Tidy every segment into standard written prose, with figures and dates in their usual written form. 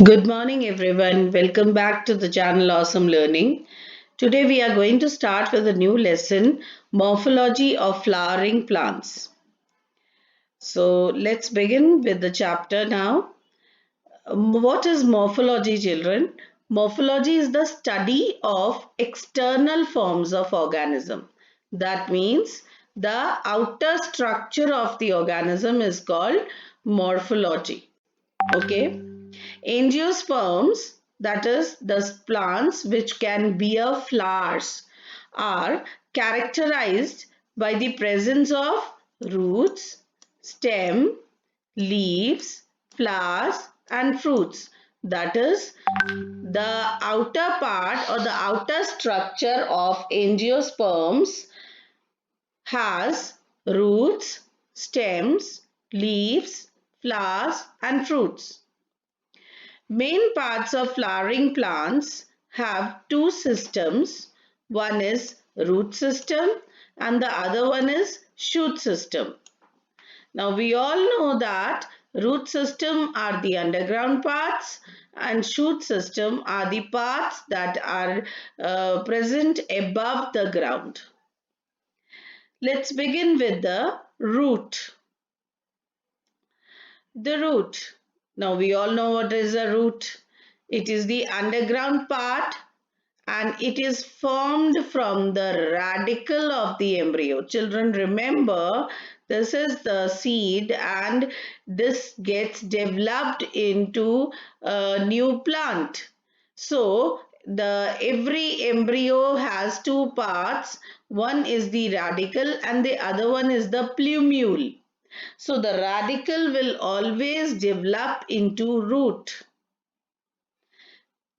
Good morning, everyone. Welcome back to the channel Awesome Learning. Today, we are going to start with a new lesson, Morphology of Flowering Plants. So, let's begin with the chapter now. What is morphology, children? Morphology is the study of external forms of organism. That means the outer structure of the organism is called morphology. Okay. Angiosperms, that is, the plants which can bear flowers, are characterized by the presence of roots, stem, leaves, flowers, and fruits. That is, the outer part or the outer structure of angiosperms has roots, stems, leaves, flowers, and fruits. Main parts of flowering plants have two systems. One is root system and the other one is shoot system. Now we all know that root system are the underground parts and shoot system are the parts that are present above the ground. Let's begin with the root. The root. Now we all know what is a root. It is the underground part and it is formed from the radicle of the embryo. Children, remember, this is the seed and this gets developed into a new plant. So the every embryo has two parts. One is the radicle and the other one is the plumule. So the radicle will always develop into root.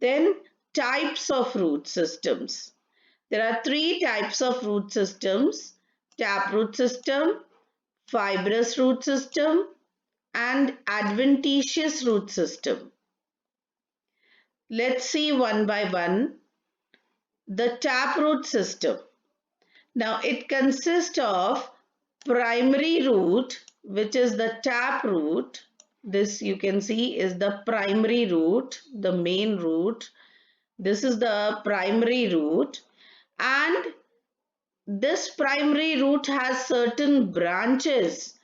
Then types of root systems. There are three types of root systems: taproot system, fibrous root system, and adventitious root system. Let's see one by one. The taproot system. Now it consists of primary root, which is the tap root. This you can see is the primary root, the main root. This is the primary root, and this primary root has certain branches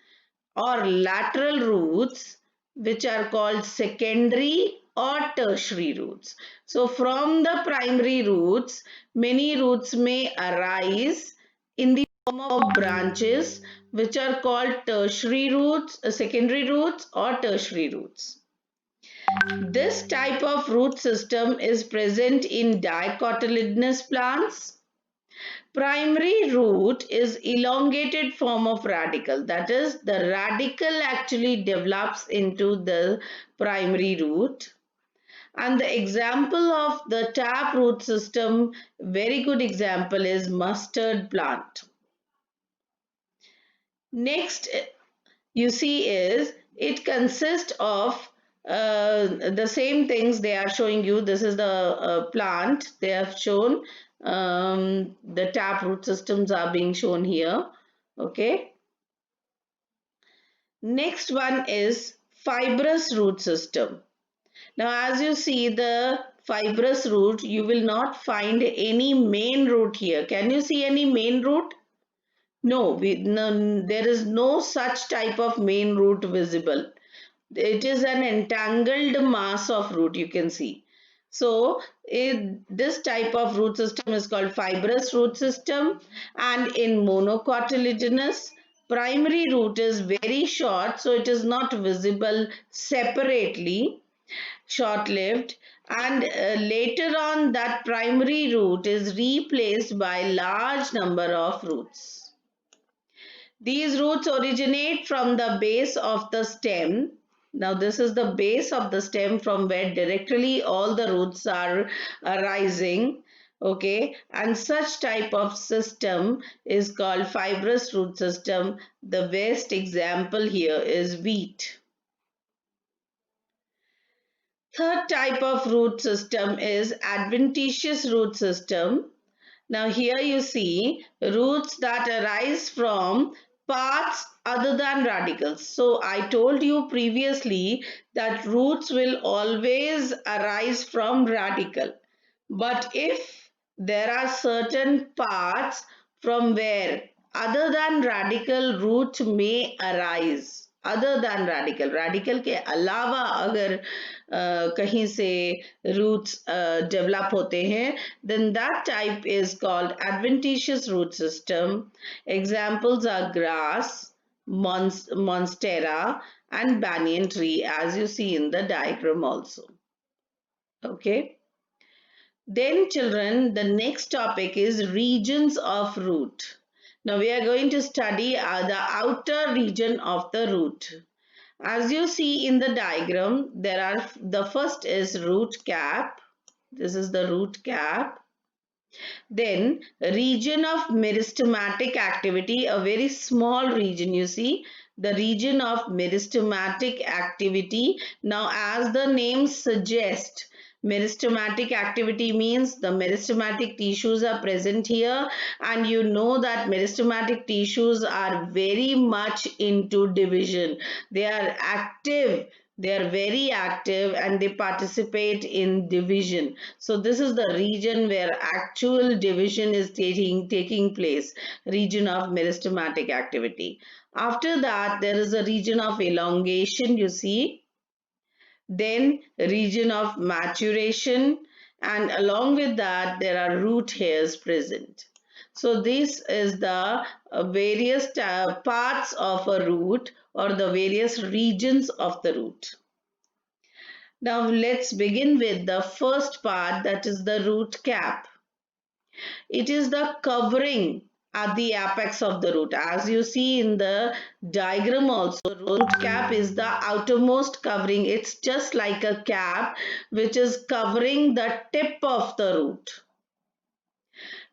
or lateral roots which are called secondary or tertiary roots. So from the primary roots, many roots may arise in the form of branches which are called tertiary roots, secondary roots or tertiary roots. This type of root system is present in dicotyledonous plants. Primary root is elongated form of radicle. That is, the radicle actually develops into the primary root. And the example of the tap root system, very good example is mustard plant. Next, you see is it consists of the same things they are showing you. This is the plant they have shown. The tap root systems are being shown here. Okay. Next one is fibrous root system. Now as you see the fibrous root, you will not find any main root here. Can you see any main root? No, there is no such type of main root visible. It is an entangled mass of root, you can see. So this type of root system is called fibrous root system, and in monocotyledonous, primary root is very short, so it is not visible separately, short-lived, and later on that primary root is replaced by large number of roots. These roots originate from the base of the stem. Now this is the base of the stem from where directly all the roots are arising. Okay, and such type of system is called fibrous root system. The best example here is wheat. Third type of root system is adventitious root system. Now here you see roots that arise from parts other than radicals. So I told you previously that roots will always arise from radical. But if there are certain parts from where other than radical root may arise, other than radical, radical के अलावा अगर कहीं से roots develop होते हैं, then that type is called adventitious root system. Examples are grass, monstera, and banyan tree, as you see in the diagram also. Okay. Then children, the next topic is regions of root. Now we are going to study the outer region of the root. As you see in the diagram, the first is root cap. This is the root cap. Then region of meristematic activity, a very small region you see, the region of meristematic activity. Now as the name suggests, meristematic activity means the meristematic tissues are present here, and you know that meristematic tissues are very much into division. They are active, they are very active, and they participate in division. So this is the region where actual division is taking place, region of meristematic activity. After that, there is a region of elongation, you see, then region of maturation, and along with that there are root hairs present. So this is the various parts of a root, or the various regions of the root. Now let's begin with the first part, that is the root cap. It is the covering at the apex of the root. As you see in the diagram also, root cap is the outermost covering. It's just like a cap which is covering the tip of the root.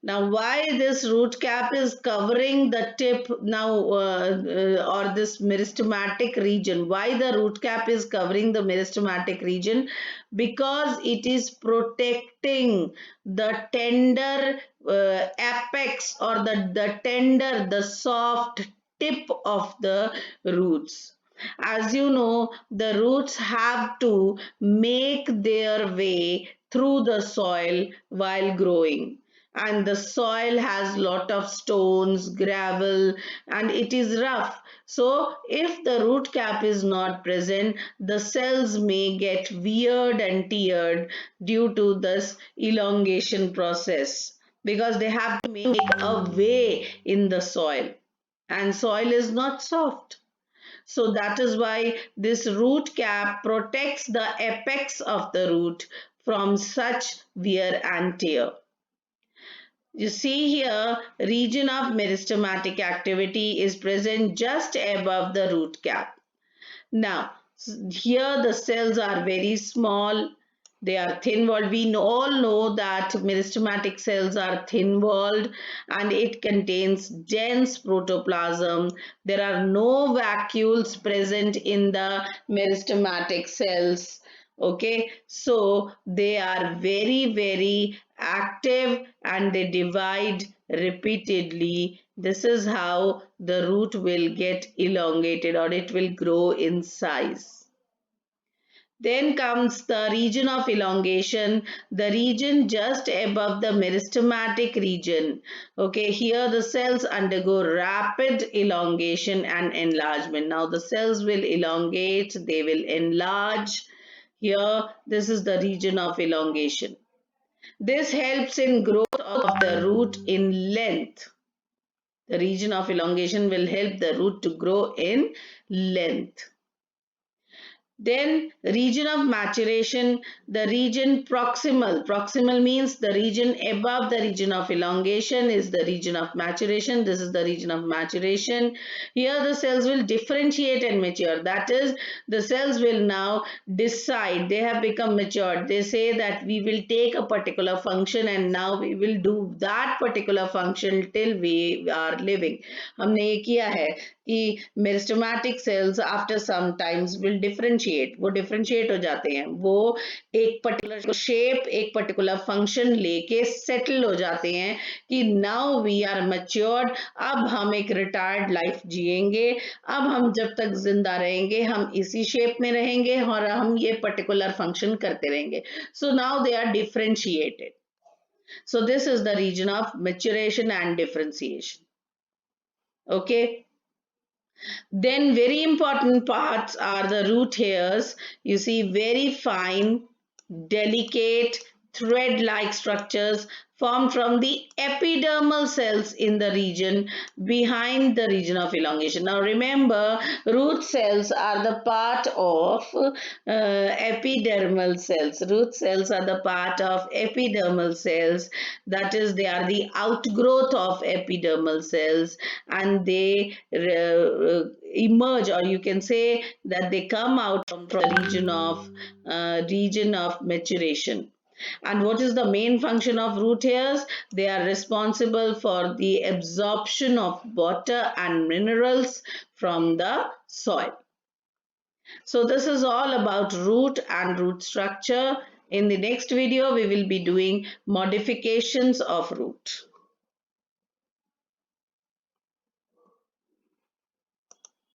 Now, why this root cap is covering the tip now, or this meristematic region? Why the root cap is covering the meristematic region? Because it is protecting the tender apex, or the soft tip of the roots. As you know, the roots have to make their way through the soil while growing, and the soil has lot of stones, gravel, and it is rough. So if the root cap is not present, the cells may get weird and teared due to this elongation process, because they have to make a way in the soil, and soil is not soft. So that is why this root cap protects the apex of the root from such wear and tear. You see here, region of meristematic activity is present just above the root cap. Now, here the cells are very small. They are thin-walled. We all know that meristematic cells are thin-walled, and it contains dense protoplasm. There are no vacuoles present in the meristematic cells. Okay, so they are very active, and they divide repeatedly. This is how the root will get elongated, or it will grow in size. Then comes the region of elongation, the region just above the meristematic region. Okay, here the cells undergo rapid elongation and enlargement. Now the cells will elongate, they will enlarge. Here, this is the region of elongation. This helps in growth of the root in length. The region of elongation will help the root to grow in length. Then region of maturation, the region proximal. Proximal means the region above the region of elongation is the region of maturation. This is the region of maturation. Here the cells will differentiate and mature. That is, the cells will now decide. They have become matured. They say that we will take a particular function, and now we will do that particular function till we are living. हमने ये किया है कि meristematic cells after some times will differentiate. वो differentiate हो जाते हैं, वो एक पर्टिकुलर शेप, एक पर्टिकुलर फंक्शन लेके सेटल हो जाते हैं कि नाउ वी आर मैच्योर्ड, अब हम एक रिटायर्ड लाइफ जिएंगे, अब हम जब तक जिंदा रहेंगे हम इसी शेप में रहेंगे और हम ये पर्टिकुलर फंक्शन करते रहेंगे. So now they are differentiated. So this is the region of maturation and differentiation. Okay. Then very important parts are the root hairs. You see very fine, delicate, thread-like structures formed from the epidermal cells in the region behind the region of elongation. Now remember, root cells are the part of epidermal cells. Root cells are the part of epidermal cells. That is, they are the outgrowth of epidermal cells, and they emerge, or you can say that they come out from the region of maturation. And what is the main function of root hairs? They are responsible for the absorption of water and minerals from the soil. So this is all about root and root structure. In the next video, we will be doing modifications of root.